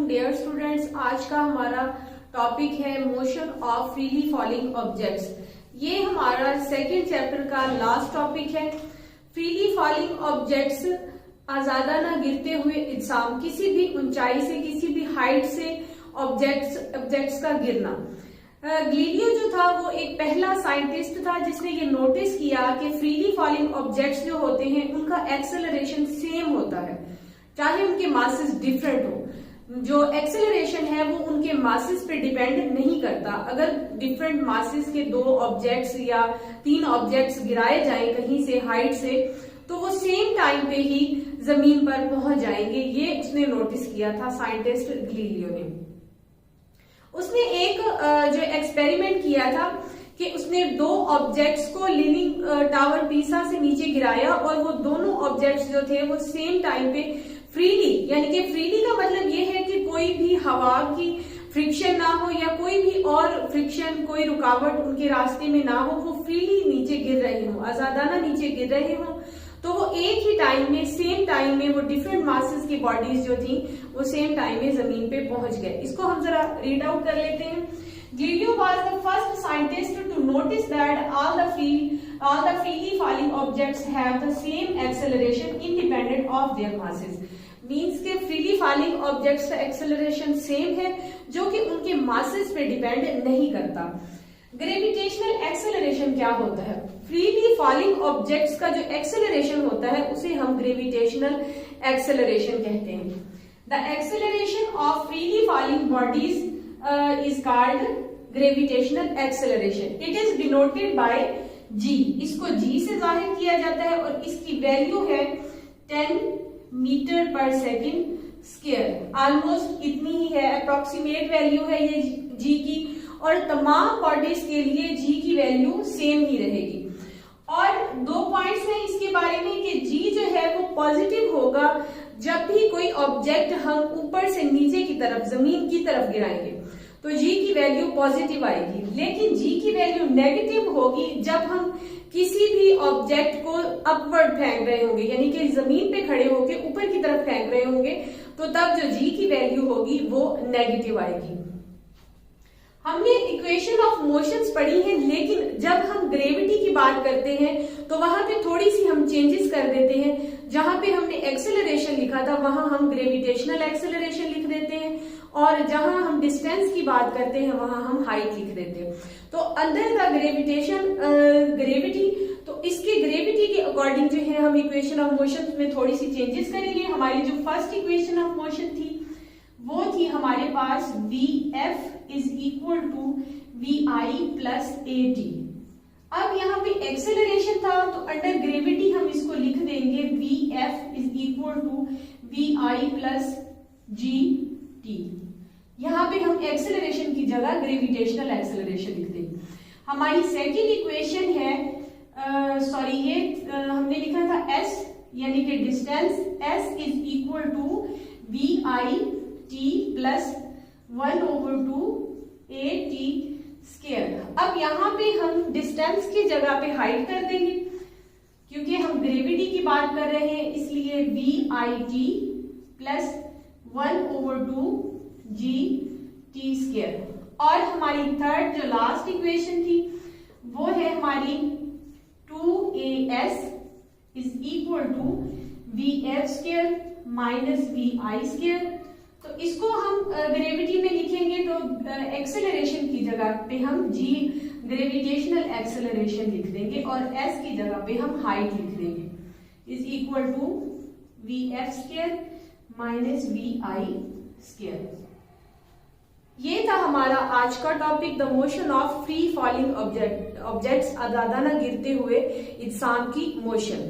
वालेकुम dear students. आज का हमारा टॉपिक है motion of freely falling objects. ये हमारा सेकंड चैप्टर का लास्ट टॉपिक है। फ्रीली फॉलिंग ऑब्जेक्ट्स, आजादाना गिरते हुए इंसान, किसी भी ऊंचाई से, किसी भी हाइट से ऑब्जेक्ट्स का गिरना। गैलीलियो जो था वो एक पहला साइंटिस्ट था जिसने ये नोटिस किया कि फ्रीली फॉलिंग ऑब्जेक्ट्स जो होते हैं उनका एक्सेलरेशन सेम होता है, चाहे उनके मासेस डिफरेंट हो। जो एक्सेलरेशन है वो उनके मासेस पे डिपेंड नहीं करता। अगर डिफरेंट मासेस के दो ऑब्जेक्ट्स या तीन ऑब्जेक्ट्स गिराए जाएं कहीं से हाइट से, तो वो सेम टाइम पे ही जमीन पर पहुंच जाएंगे। ये उसने नोटिस किया था साइंटिस्ट गैलीलियो ने। उसने एक जो एक्सपेरिमेंट किया था कि उसने दो ऑब्जेक्ट्स को लीनिंग टावर पीसा से नीचे गिराया और वो दोनों ऑब्जेक्ट्स जो थे वो सेम टाइम पे फ्रीली, यानी कि फ्रीली का मतलब ये है कि कोई भी हवा की फ्रिक्शन ना हो या कोई भी और फ्रिक्शन, कोई रुकावट उनके रास्ते में ना हो, वो फ्रीली नीचे गिर रहे हो, आजादाना नीचे गिर रहे हो। तो वो एक ही टाइम में, सेम टाइम में, वो डिफरेंट मासेस की बॉडीज जो थी वो सेम टाइम में जमीन पे पहुंच गए। इसको हम जरा रीड आउट कर लेते हैं। Galileo was the first scientist to notice that all the freely falling objects have the same acceleration independent of their masses. Means के फ्रीली फॉलिंग ऑब्जेक्ट्स का एक्सेलरेशन सेम है जो कि उनके मासेस पे डिपेंड नहीं करता। ग्रेविटेशनल एक्सेलरेशन क्या होता है? फ्रीली फॉलिंग ऑब्जेक्ट्स का जो एक्सेलरेशन होता है उसे हम ग्रेविटेशनल एक्सेलरेशन कहते हैं। The acceleration of freely falling bodies is called gravitational acceleration. It is denoted by g. इसको g से जाहिर किया जाता है और इसकी वैल्यू है 10 मीटर पर सेकेंड स्क्वायर। ऑलमोस्ट इतनी ही है, अप्रोक्सीमेट वैल्यू है ये g की, और तमाम बॉडीज के लिए g की वैल्यू सेम ही रहेगी। और दो पॉइंट्स हैं इसके बारे में कि g जो है वो पॉजिटिव होगा जब भी कोई ऑब्जेक्ट हम ऊपर से नीचे की तरफ, जमीन की तरफ गिराएंगे तो g की वैल्यू पॉजिटिव आएगी। लेकिन g की वैल्यू नेगेटिव होगी जब हम किसी भी ऑब्जेक्ट को अपवर्ड फेंक रहे होंगे, यानी कि जमीन पे खड़े होके ऊपर की तरफ फेंक रहे होंगे, तो तब जो g की वैल्यू होगी वो नेगेटिव आएगी। हमने इक्वेशन ऑफ मोशंस पढ़ी है, लेकिन जब हम ग्रेविटी की बात करते हैं तो वहां पे थोड़ी सी हम चेंजेस कर देते हैं। जहां पे हमने एक्सेलरेशन लिखा था वहां हम ग्रेविटेशनल एक्सेलरेशन लिख देते हैं, और जहां हम डिस्टेंस की बात करते हैं वहां हम हाइट लिख देते हैं। तो अंडर द ग्रेविटी, तो इसके ग्रेविटी के अकॉर्डिंग जो है हम इक्वेशन ऑफ मोशन में थोड़ी सी चेंजेस करेंगे। हमारी जो फर्स्ट इक्वेशन ऑफ मोशन थी वो थी हमारे पास Vf is equal to Vi plus AT। अब यहाँ पे एक्सेलरेशन था तो अंडर ग्रेविटी हम इसको लिख देंगे Vf is equal to Vi plus GT। यहाँ पे हम एक्सेलरेशन की जगह ग्रेविटेशनल एक्सेलरेशन लिख देंगे। हमारी सेकेंड इक्वेशन है, हमने लिखा था S, यानी कि distance S is equal to VIT plus 1/2 AT square. अब यहाँ पे हम डिस्टेंस की जगह पे हाइट कर देंगे, क्योंकि हम ग्रेविटी की बात कर रहे हैं, इसलिए VIT प्लस 1/2 GT स्क्वायर। और हमारी थर्ड जो लास्ट इक्वेशन थी वो है हमारी 2AS is equal to VF square minus VI square. तो इसको हम ग्रेविटी में लिखेंगे तो एक्सेलरेशन की जगह पे हम g ग्रेविटेशनल एक्सेलरेशन लिख देंगे और s की जगह पे हम हाइट लिख देंगे, is equal to VF square minus VI square. ये था हमारा आज का topic, the motion of free falling objects, आजादाना गिरते हुए इंसान की मोशन।